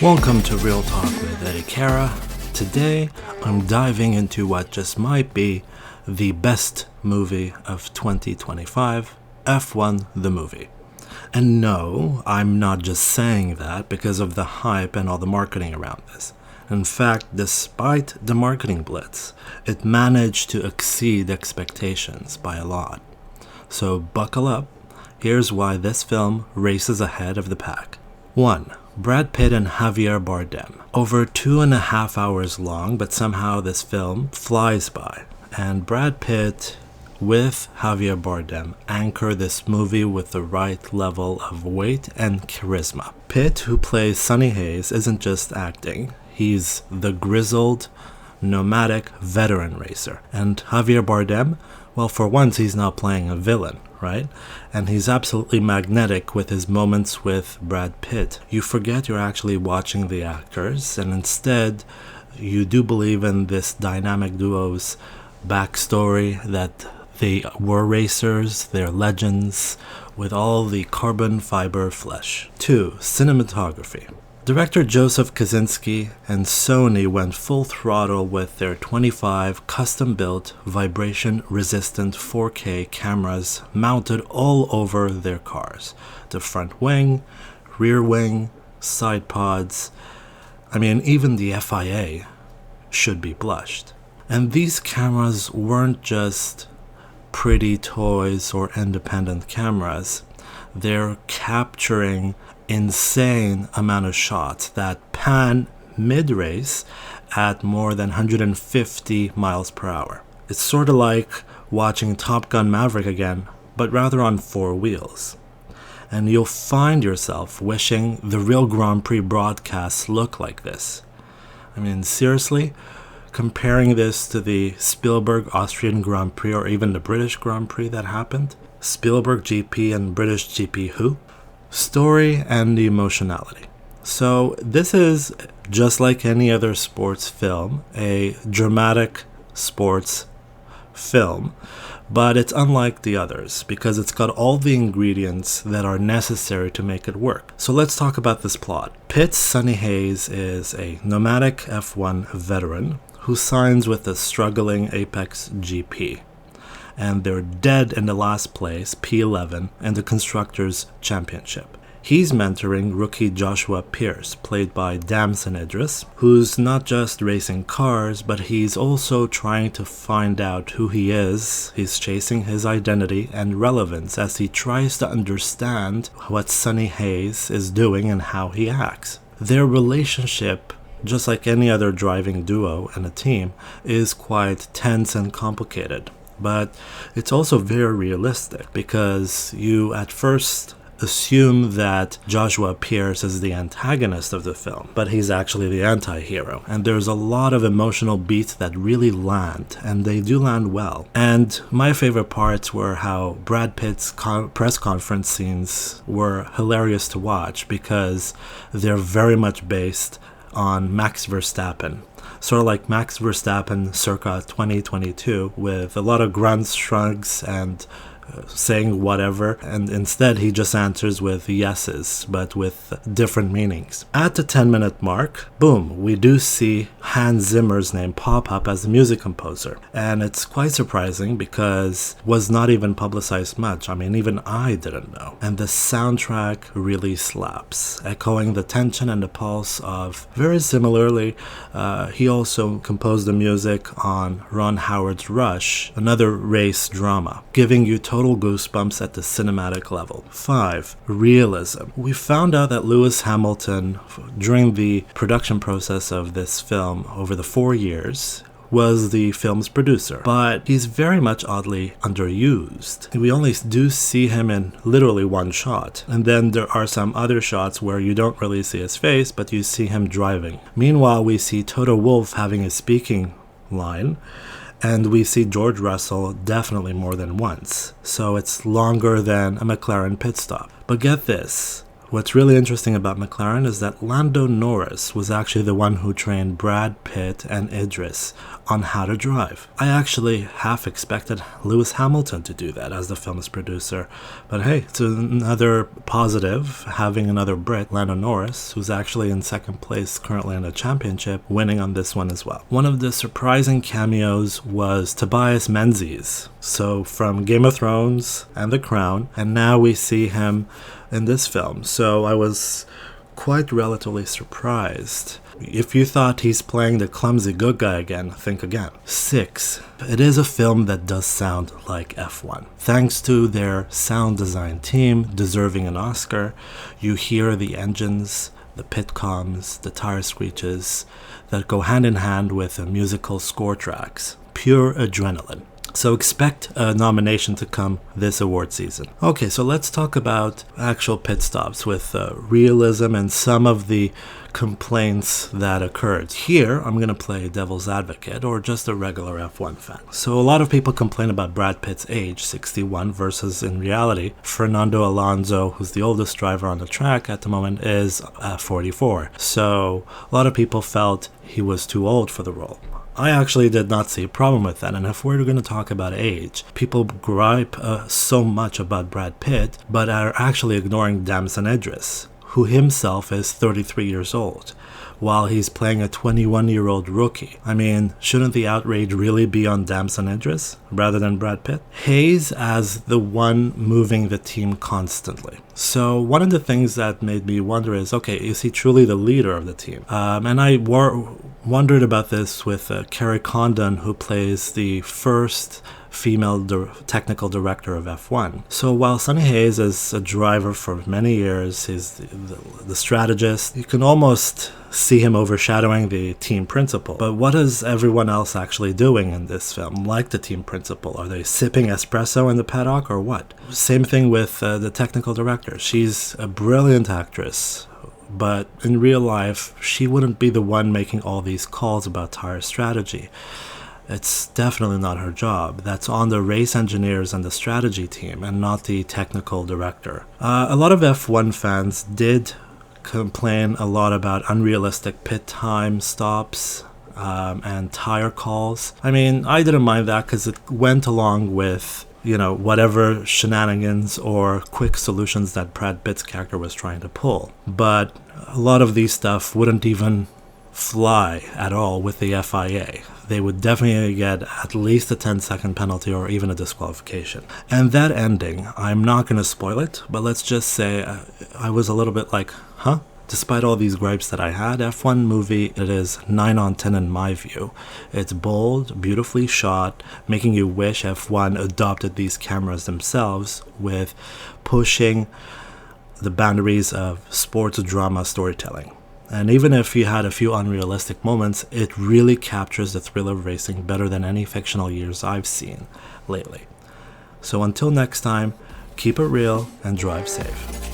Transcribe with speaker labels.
Speaker 1: Welcome to Real Talk with Eddy Kara. Today, I'm diving into what just might be the best movie of 2025, F1 the movie. And no, I'm not just saying that because of the hype and all the marketing around this. In fact, despite the marketing blitz, it managed to exceed expectations by a lot. So buckle up, here's why this film races ahead of the pack. 1. Brad Pitt and Javier Bardem. Over 2.5 hours long, but somehow this film flies by. And Brad Pitt with Javier Bardem anchor this movie with the right level of weight and charisma. Pitt, who plays Sonny Hayes, isn't just acting. He's the grizzled, nomadic veteran racer. And Javier Bardem, well, for once he's not playing a villain, right? And he's absolutely magnetic with his moments with Brad Pitt. You forget you're actually watching the actors, and instead you do believe in this dynamic duo's backstory, that they were racers, they're legends, with all the carbon fiber flesh. 2. Cinematography. Director Joseph Kosinski and Sony went full throttle with their 25 custom-built, vibration-resistant 4K cameras mounted all over their cars. The front wing, rear wing, side pods. I mean, even the FIA should be blushed. And these cameras weren't just pretty toys or independent cameras. They're capturing insane amount of shots that pan mid-race at more than 150 miles per hour. It's sort of like watching Top Gun Maverick again, but rather on 4 wheels. And you'll find yourself wishing the real Grand Prix broadcasts look like this. I mean, seriously, comparing this to the Spielberg Austrian Grand Prix or even the British Grand Prix that happened, Spielberg GP and British GP who? Story and emotionality. So this is, just like any other sports film, a dramatic sports film, but it's unlike the others because it's got all the ingredients that are necessary to make it work. So let's talk about this plot. Pitt's Sonny Hayes is a nomadic F1 veteran who signs with the struggling Apex GP. And they're dead in the last place, P11, in the Constructors' Championship. He's mentoring rookie Joshua Pierce, played by Damson Idris, who's not just racing cars, but he's also trying to find out who he is. He's chasing his identity and relevance as he tries to understand what Sonny Hayes is doing and how he acts. Their relationship, just like any other driving duo and a team, is quite tense and complicated. But it's also very realistic because you at first assume that Joshua Pierce is the antagonist of the film, but he's actually the anti-hero. And there's a lot of emotional beats that really land, and they do land well. And my favorite parts were how Brad Pitt's press conference scenes were hilarious to watch because they're very much based on Max Verstappen. Sort of like Max Verstappen circa 2022, with a lot of grunts, shrugs, and saying whatever, and instead he just answers with yeses, but with different meanings. At the 10-minute mark, boom, we do see Hans Zimmer's name pop up as the music composer. And it's quite surprising because it was not even publicized much. I mean, even I didn't know. And the soundtrack really slaps, echoing the tension and the pulse of, very similarly, he also composed the music on Ron Howard's Rush, another race drama, giving you total goosebumps at the cinematic level. 5. Realism. We found out that Lewis Hamilton, during the production process of this film over the 4 years, was the film's producer, but he's very much oddly underused. We only do see him in literally one shot, and then there are some other shots where you don't really see his face, but you see him driving. Meanwhile, we see Toto Wolff having a speaking line, and we see George Russell definitely more than once, so it's longer than a McLaren pit stop. But get this, what's really interesting about McLaren is that Lando Norris was actually the one who trained Brad Pitt and Idris on how to drive. I actually half expected Lewis Hamilton to do that as the film's producer. But hey, it's another positive having another Brit, Lando Norris, who's actually in second place currently in the championship, winning on this one as well. One of the surprising cameos was Tobias Menzies. So from Game of Thrones and The Crown, and now we see him in this film. So I was quite relatively surprised. If you thought he's playing the clumsy good guy again, think again. 6. It is a film that does sound like F1. Thanks to their sound design team, deserving an Oscar, you hear the engines, the pit comms, the tire screeches that go hand in hand with the musical score tracks. Pure adrenaline. So expect a nomination to come this award season. Okay, so let's talk about actual pit stops with realism and some of the complaints that occurred. Here, I'm going to play devil's advocate or just a regular F1 fan. So a lot of people complain about Brad Pitt's age, 61, versus in reality, Fernando Alonso, who's the oldest driver on the track at the moment, is 44. So a lot of people felt he was too old for the role. I actually did not see a problem with that, and if we're going to talk about age, people gripe so much about Brad Pitt, but are actually ignoring Damson Idris, who himself is 33 years old, while he's playing a 21-year-old rookie. I mean, shouldn't the outrage really be on Damson Idris rather than Brad Pitt? Hayes as the one moving the team constantly. So one of the things that made me wonder is, okay, is he truly the leader of the team? And I wondered about this with Carrie Condon, who plays the first female technical director of F1. So while Sonny Hayes is a driver for many years, he's the strategist, you can almost see him overshadowing the team principal. But what is everyone else actually doing in this film, like the team principal? Are they sipping espresso in the paddock or what? Same thing with the technical director. She's a brilliant actress, but in real life, she wouldn't be the one making all these calls about tire strategy. It's definitely not her job. That's on the race engineers and the strategy team, and not the technical director. A lot of F1 fans did complain a lot about unrealistic pit time stops and tire calls. I mean, I didn't mind that because it went along with, you know, whatever shenanigans or quick solutions that Brad Pitt's character was trying to pull. But a lot of these stuff wouldn't even fly at all with the FIA. They would definitely get at least a 10-second penalty or even a disqualification. And that ending, I'm not going to spoil it, but let's just say I was a little bit like, huh? Despite all these gripes that I had, F1 movie, it is 9 on 10 in my view. It's bold, beautifully shot, making you wish F1 adopted these cameras themselves with pushing the boundaries of sports drama storytelling. And even if you had a few unrealistic moments, it really captures the thrill of racing better than any fictional years I've seen lately. So until next time, keep it real and drive safe.